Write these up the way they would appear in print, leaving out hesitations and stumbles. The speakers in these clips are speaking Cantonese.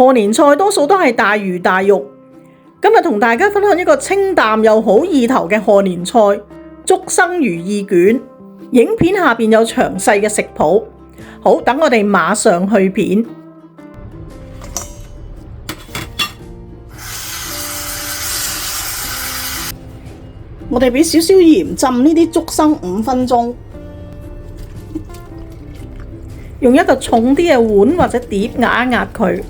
賀年菜多數都係大魚大肉，今日同大家分享一個清淡又好意頭嘅賀年菜——竹笙如意卷。影片下邊有詳細嘅食譜。好，等我哋馬上去片。我哋俾少少鹽浸呢啲竹笙5分鐘，用一個重啲嘅碗或者碟壓一壓佢。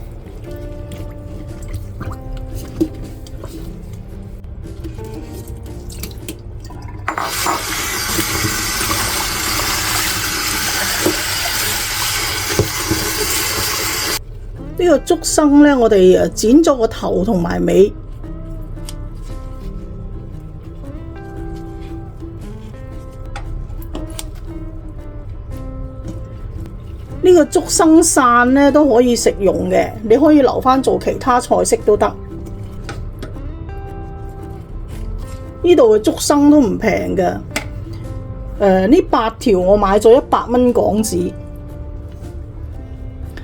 呢個竹笙呢，我哋剪咗個頭同埋尾。呢個竹笙傘呢都可以食用嘅，你可以留返做其他菜式都得。呢度嘅竹笙都唔平嘅，呢8條我買咗100蚊港紙。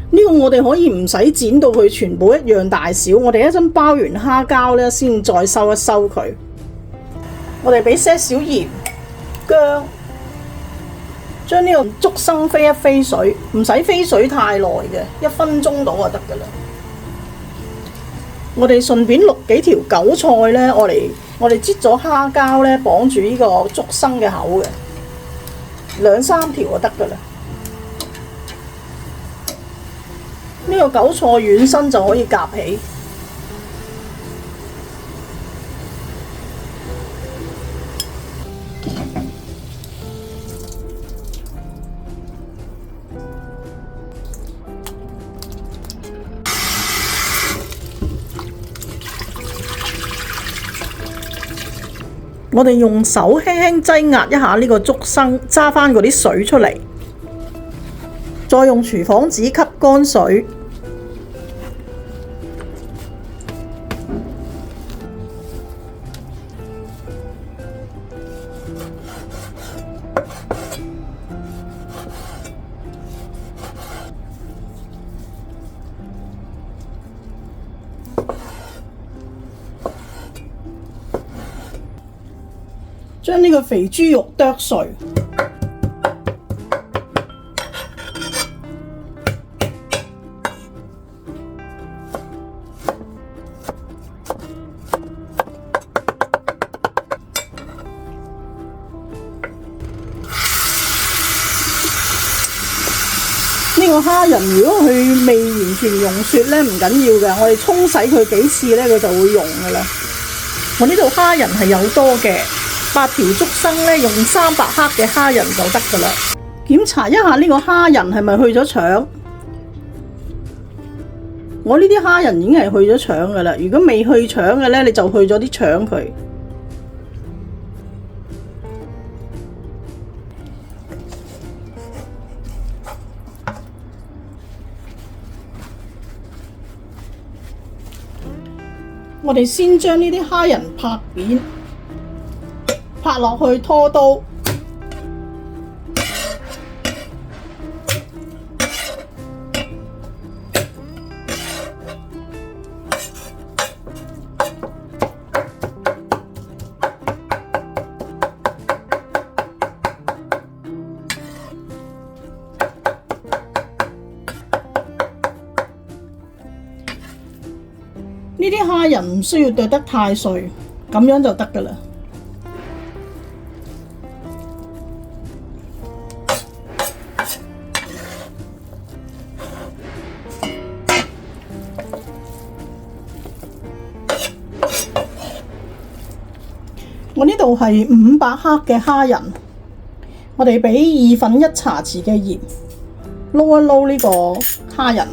呢個我哋可以唔使剪到佢全部一樣大小，我哋一陣包完蝦膠呢，先再收一收佢。我哋俾些少鹽、薑，將呢個竹笙飛一飛水，唔使飛水太耐嘅，1分鐘到就得㗎啦。我哋順便淥幾條韭菜呢，我哋擠咗蝦膠呢，綁住呢個竹笙嘅口嘅，2、3條就得㗎啦。呢個韭菜軟身就可以夾起。我哋用手輕輕擠壓一下呢個竹笙，揸返嗰啲水出嚟，再用廚房紙吸乾水。將呢個肥豬肉剁碎，呢個蝦仁如果佢未完全溶雪呢，唔緊要嘅，我哋沖洗佢幾次呢，佢就會溶㗎啦。我呢度蝦仁係有多嘅。8條竹笙呢，用300克嘅蝦仁就得㗎啦。檢查一下呢個蝦仁係咪去咗腸？我呢啲蝦仁已經係去咗腸㗎啦。如果未去腸嘅呢，你就去咗啲腸佢。我哋先將呢啲蝦仁拍扁。拍落去拖刀，呢啲蝦仁唔需要剁得太碎，咁樣就得㗎啦。我呢度係500克嘅蝦仁，我哋俾意粉1茶匙嘅鹽，撈一撈呢個蝦仁。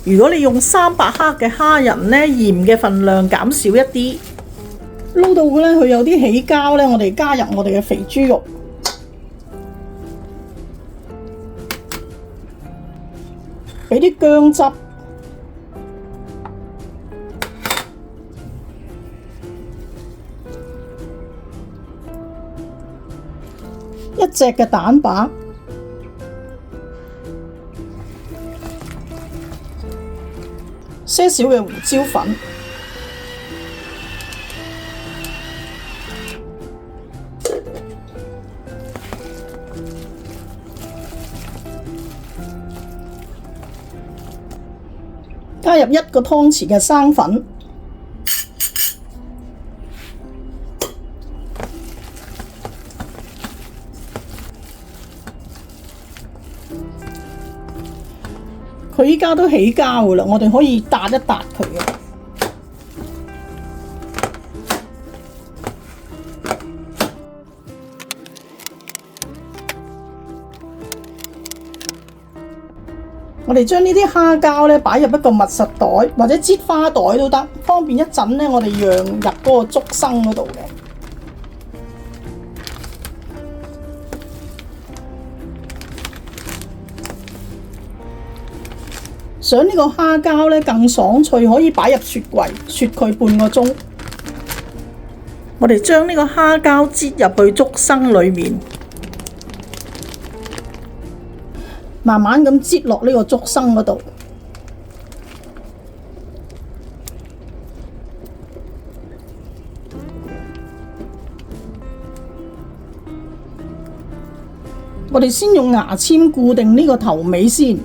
如果你用300克嘅蝦仁呢，鹽嘅份量減少一啲。撈到呢，佢有啲起膠呢，我哋加入我哋嘅肥豬肉，俾啲薑汁。1隻嘅蛋白，些少嘅胡椒粉，加入1個湯匙嘅生粉，佢依家都起膠噶啦，我哋可以撻一撻佢嘅。我哋將呢啲蝦膠咧擺入一個密實袋或者擠花袋都得，方便一陣咧我哋釀入嗰個竹笙嗰度嘅。想呢個蝦膠咧更爽脆，可以擺入雪櫃雪佢半個鐘。我哋將呢個蝦膠擠入去竹笙裡面，慢慢咁擠落呢個竹笙嗰度。我哋先用牙籤固定呢個頭尾先。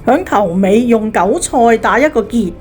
響頭尾用韭菜打一個結，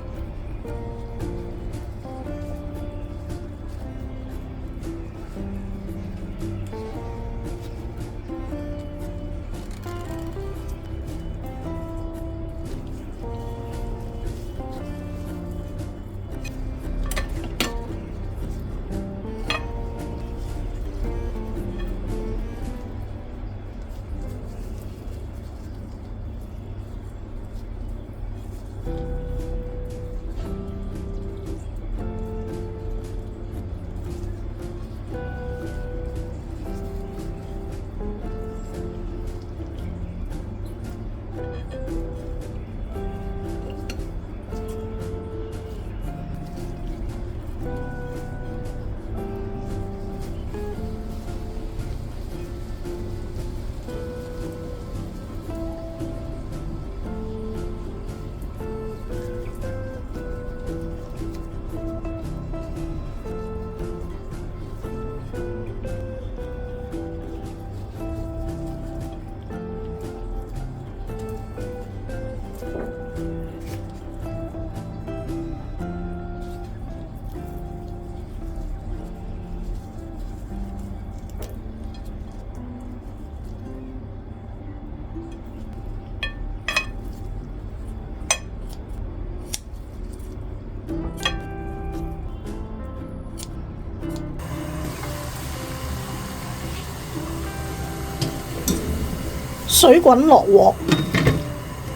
水滾落鑊，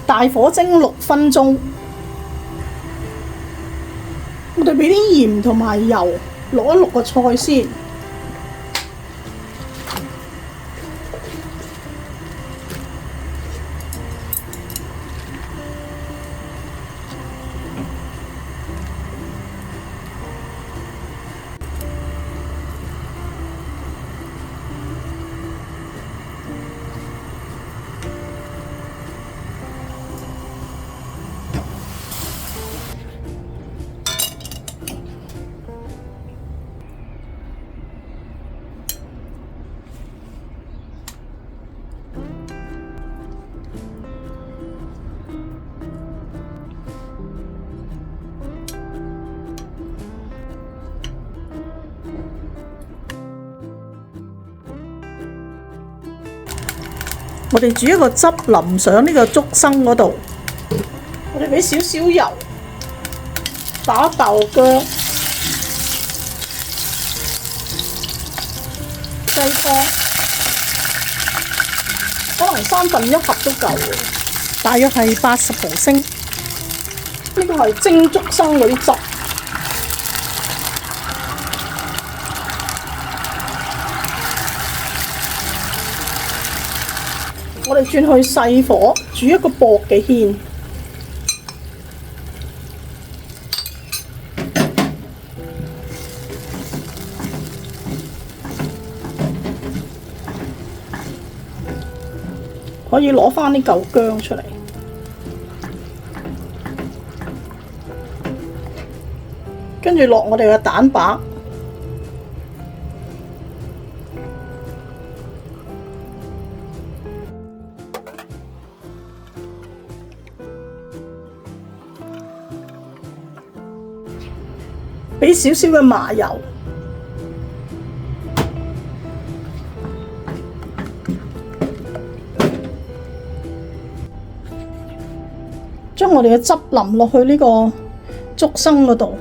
大火蒸6分鐘。我哋俾啲鹽同埋油淥一淥個菜先。我哋煮一個汁淋上呢個竹笙嗰度，我哋俾少少油，打豆薑、雞湯，可能1/3盒都夠嘅，大約係80毫升。呢個係蒸竹笙嗰啲汁。我哋轉去細火煮一個薄嘅芡，可以攞返啲舊薑出嚟，跟住落我哋嘅蛋白，俾少少嘅麻油。將我哋嘅汁淋落去呢個竹笙嗰度。